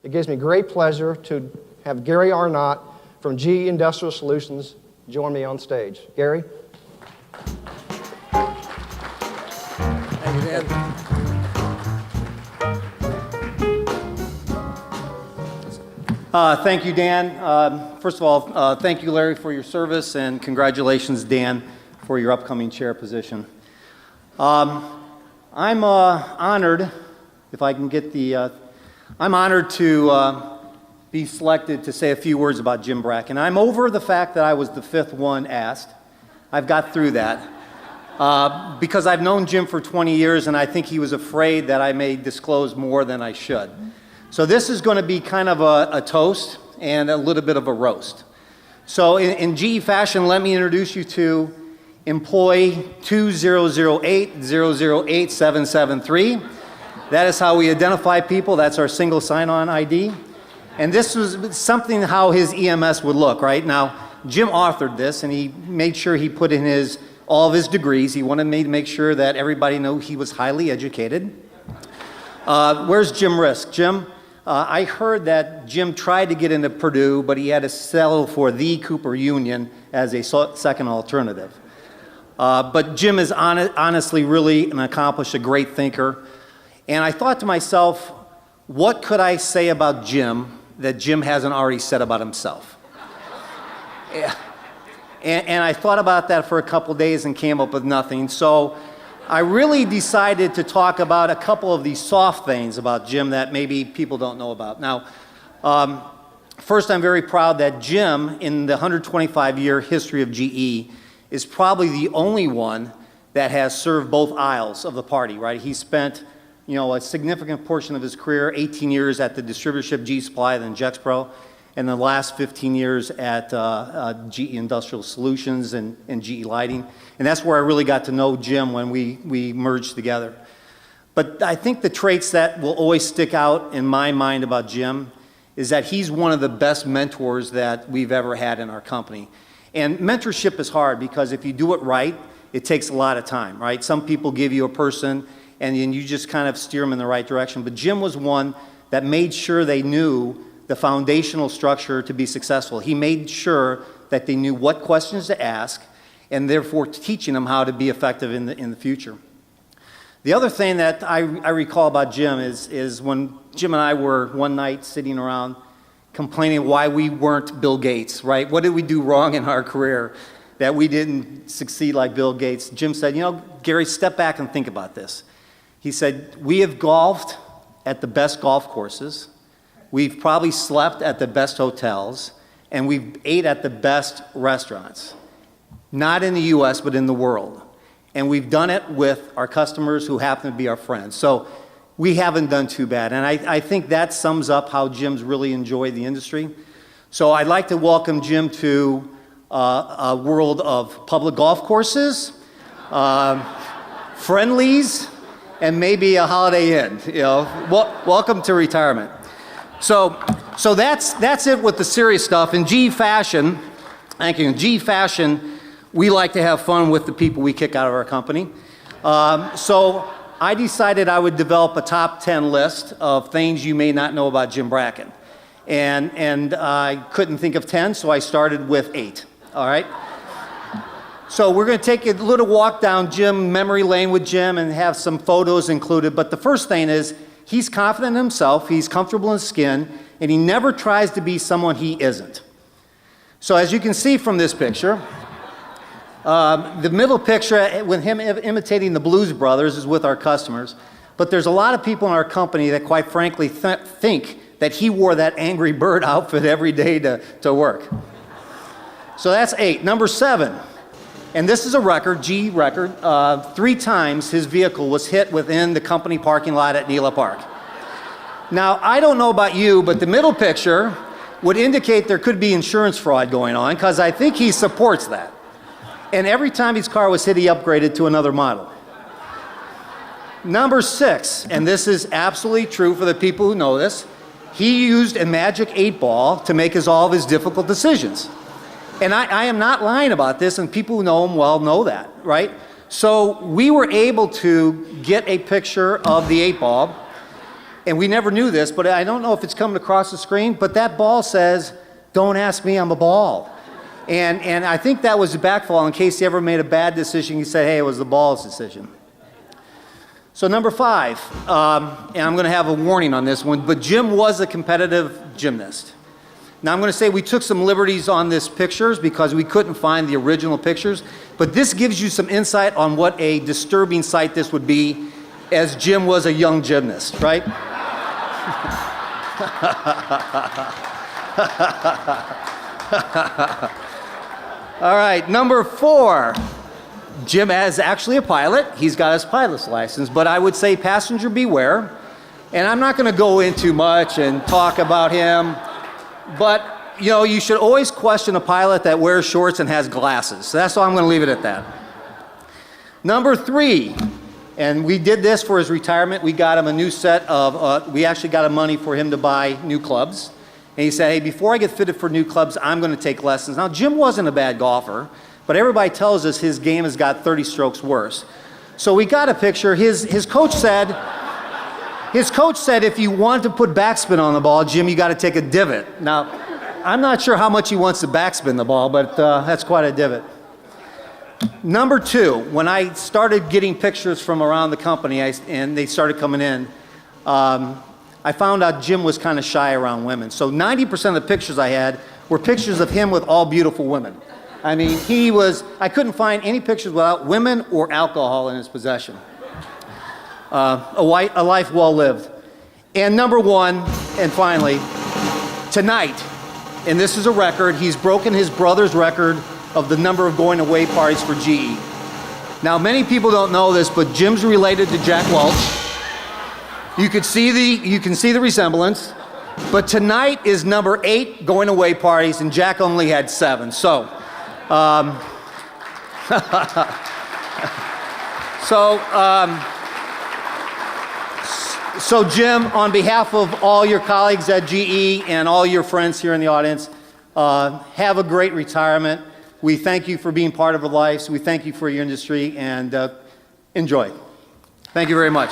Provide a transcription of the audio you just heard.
It gives me great pleasure to have Gary Arnott from GE Industrial Solutions join me on stage. Gary? Thank you, Dan. Thank you, Dan. First of all, thank you, Larry, for your service, and congratulations, Dan, for your upcoming chair position. I'm honored, if I can get the, I'm honored to be selected to say a few words about Jim Bracken. I'm over the fact that I was the fifth one asked. I've got through that because I've known Jim for 20 years, and I think he was afraid that I may disclose more than I should. So this is going to be kind of a toast and a little bit of a roast. So in GE fashion, let me introduce you to employee 2008-008773. That is how we identify people. That's our single sign-on ID. And this was something how his EMS would look, right? Now, Jim authored this, and he made sure he put in all of his degrees. He wanted me to make sure that everybody knew he was highly educated. Where's Jim Risk? Jim, I heard that Jim tried to get into Purdue, but he had to settle for the Cooper Union as a second alternative. But Jim is honestly really an accomplished, a great thinker. And I thought to myself, what could I say about Jim that Jim hasn't already said about himself? And I thought about that for a couple days and came up with nothing. So I really decided to talk about a couple of these soft things about Jim that maybe people don't know about. Now, first, I'm very proud that Jim, in the 125-year history of GE, is probably the only one that has served both aisles of the party, right? He spent a significant portion of his career, 18 years at the distributorship GE Supply, then Gexpro, and the last 15 years at GE Industrial Solutions and GE Lighting. And that's where I really got to know Jim when we merged together. But I think the traits that will always stick out in my mind about Jim is that he's one of the best mentors that we've ever had in our company. And mentorship is hard because if you do it right, it takes a lot of time, right? Some people give you a person and then you just kind of steer them in the right direction. But Jim was one that made sure they knew the foundational structure to be successful. He made sure that they knew what questions to ask and therefore teaching them how to be effective in the future. The other thing that I recall about Jim is when Jim and I were one night sitting around complaining why we weren't Bill Gates, right? What did we do wrong in our career that we didn't succeed like Bill Gates? Jim said, Gary, step back and think about this. He said, we have golfed at the best golf courses, we've probably slept at the best hotels, and we've ate at the best restaurants. Not in the US, but in the world. And we've done it with our customers who happen to be our friends. So we haven't done too bad. And I think that sums up how Jim's really enjoyed the industry. So I'd like to welcome Jim to a world of public golf courses, friendlies, and maybe a Holiday Inn. Welcome to retirement. So that's it with the serious stuff. In GE fashion, thank you. In GE fashion, we like to have fun with the people we kick out of our company. So I decided I would develop a top 10 list of things you may not know about Jim Bracken. And I couldn't think of 10, so I started with 8. All right? So we're going to take a little walk down Jim memory lane with Jim and have some photos included. But the first thing is he's confident in himself, he's comfortable in his skin, and he never tries to be someone he isn't. So as you can see from this picture, the middle picture with him imitating the Blues Brothers is with our customers. But there's a lot of people in our company that quite frankly think that he wore that Angry Bird outfit every day to work. So that's 8. Number 7. And this is a record, GE record. 3 times his vehicle was hit within the company parking lot at Nela Park. Now, I don't know about you, but the middle picture would indicate there could be insurance fraud going on, because I think he supports that. And every time his car was hit, he upgraded to another model. Number 6, and this is absolutely true for the people who know this, he used a magic 8-ball to make all of his difficult decisions. And I am not lying about this, and people who know him well know that, right? So we were able to get a picture of the 8-ball, and we never knew this, but I don't know if it's coming across the screen, but that ball says, "Don't ask me, I'm a ball." And I think that was a backfall in case he ever made a bad decision. He said, hey, it was the ball's decision. So number 5, and I'm going to have a warning on this one, but Jim was a competitive gymnast. Now I'm going to say we took some liberties on this pictures because we couldn't find the original pictures, but this gives you some insight on what a disturbing sight this would be as Jim was a young gymnast, right? All right, number 4. Jim is actually a pilot. He's got his pilot's license, but I would say passenger beware. And I'm not going to go into much and talk about him, but you know, you should always question a pilot that wears shorts and has glasses. So that's all I'm going to leave it at that. Number 3, and we did this for his retirement. We got him a new set of, we actually got him money for him to buy new clubs. And he said, hey, before I get fitted for new clubs, I'm going to take lessons. Now, Jim wasn't a bad golfer, but everybody tells us his game has got 30 strokes worse. So we got a picture. His coach said, if you want to put backspin on the ball, Jim, you got to take a divot. Now, I'm not sure how much he wants to backspin the ball, but that's quite a divot. Number 2, when I started getting pictures from around the company, and they started coming in, I found out Jim was kind of shy around women. So 90% of the pictures I had were pictures of him with all beautiful women. I mean, I couldn't find any pictures without women or alcohol in his possession. A life well lived. And number 1, and finally, tonight, and this is a record, he's broken his brother's record of the number of going away parties for GE. Now, many people don't know this, but Jim's related to Jack Welch. You can see the resemblance, but tonight is number 8 going away parties, and Jack only had 7. So, so Jim, on behalf of all your colleagues at GE and all your friends here in the audience, have a great retirement. We thank you for being part of our lives. We thank you for your industry, and enjoy. Thank you very much.